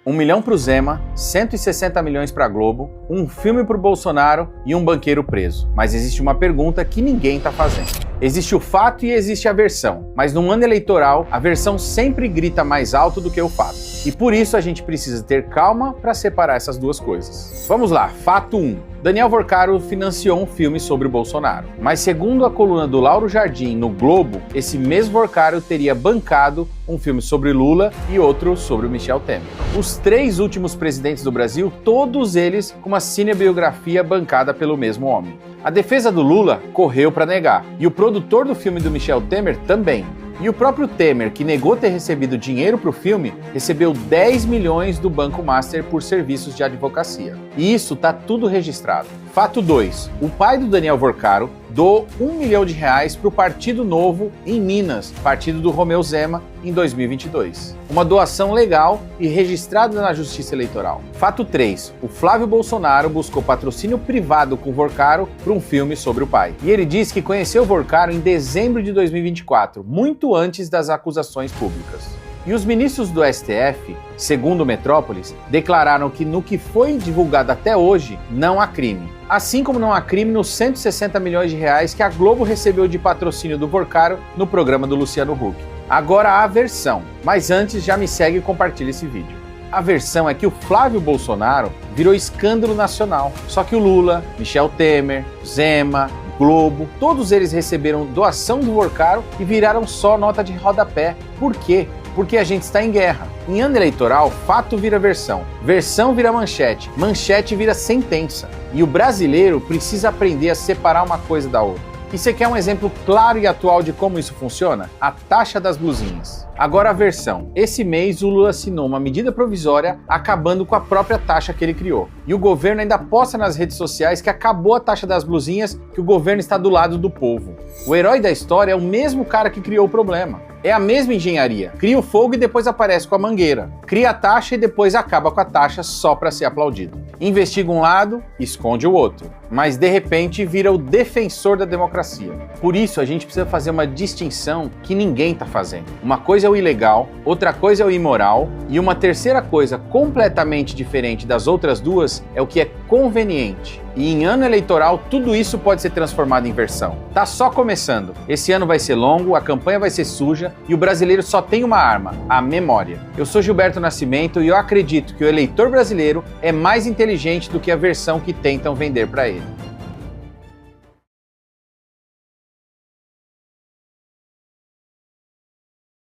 1 milhão para o Zema, 160 milhões para a Globo, um filme para o Bolsonaro e um banqueiro preso. Mas existe uma pergunta que ninguém está fazendo. Existe o fato e existe a versão, mas num ano eleitoral, a versão sempre grita mais alto do que o fato. E por isso a gente precisa ter calma para separar essas duas coisas. Vamos lá, fato 1. Daniel Vorcaro financiou um filme sobre o Bolsonaro. Mas segundo a coluna do Lauro Jardim no Globo, esse mesmo Vorcaro teria bancado um filme sobre Lula e outro sobre o Michel Temer. Os 3 últimos presidentes do Brasil, todos eles com uma cinebiografia bancada pelo mesmo homem. A defesa do Lula correu para negar, e o produtor do filme do Michel Temer também. E o próprio Temer, que negou ter recebido dinheiro para o filme, recebeu 10 milhões do Banco Master por serviços de advocacia. E isso tá tudo registrado. Fato 2. O pai do Daniel Vorcaro doou R$1 milhão para o Partido Novo em Minas, partido do Romeu Zema, em 2022. Uma doação legal e registrada na Justiça Eleitoral. Fato 3. O Flávio Bolsonaro buscou patrocínio privado com Vorcaro para um filme sobre o pai. E ele diz que conheceu Vorcaro em dezembro de 2024, muito antes das acusações públicas. E os ministros do STF, segundo Metrópolis, declararam que no que foi divulgado até hoje, não há crime. Assim como não há crime nos 160 milhões de reais que a Globo recebeu de patrocínio do Vorcaro no programa do Luciano Huck. Agora há a versão, mas antes já me segue e compartilha esse vídeo. A versão é que o Flávio Bolsonaro virou escândalo nacional. Só que o Lula, Michel Temer, Zema, Globo, todos eles receberam doação do Vorcaro e viraram só nota de rodapé. Por quê? Porque a gente está em guerra. Em ano eleitoral, fato vira versão, versão vira manchete, manchete vira sentença. E o brasileiro precisa aprender a separar uma coisa da outra. E você quer um exemplo claro e atual de como isso funciona? A taxa das blusinhas. Agora a versão. Esse mês o Lula assinou uma medida provisória acabando com a própria taxa que ele criou. E o governo ainda posta nas redes sociais que acabou a taxa das blusinhas, que o governo está do lado do povo. O herói da história é o mesmo cara que criou o problema. É a mesma engenharia. Cria o fogo e depois aparece com a mangueira. Cria a taxa e depois acaba com a taxa só para ser aplaudido. Investiga um lado, esconde o outro. Mas de repente vira o defensor da democracia. Por isso a gente precisa fazer uma distinção que ninguém está fazendo. Uma coisa é o ilegal, outra coisa é o imoral, e uma terceira coisa completamente diferente das outras duas é o que é conveniente. E em ano eleitoral, tudo isso pode ser transformado em versão. Tá só começando. Esse ano vai ser longo, a campanha vai ser suja e o brasileiro só tem uma arma, a memória. Eu sou Gilberto Nascimento e eu acredito que o eleitor brasileiro é mais inteligente do que a versão que tentam vender para ele.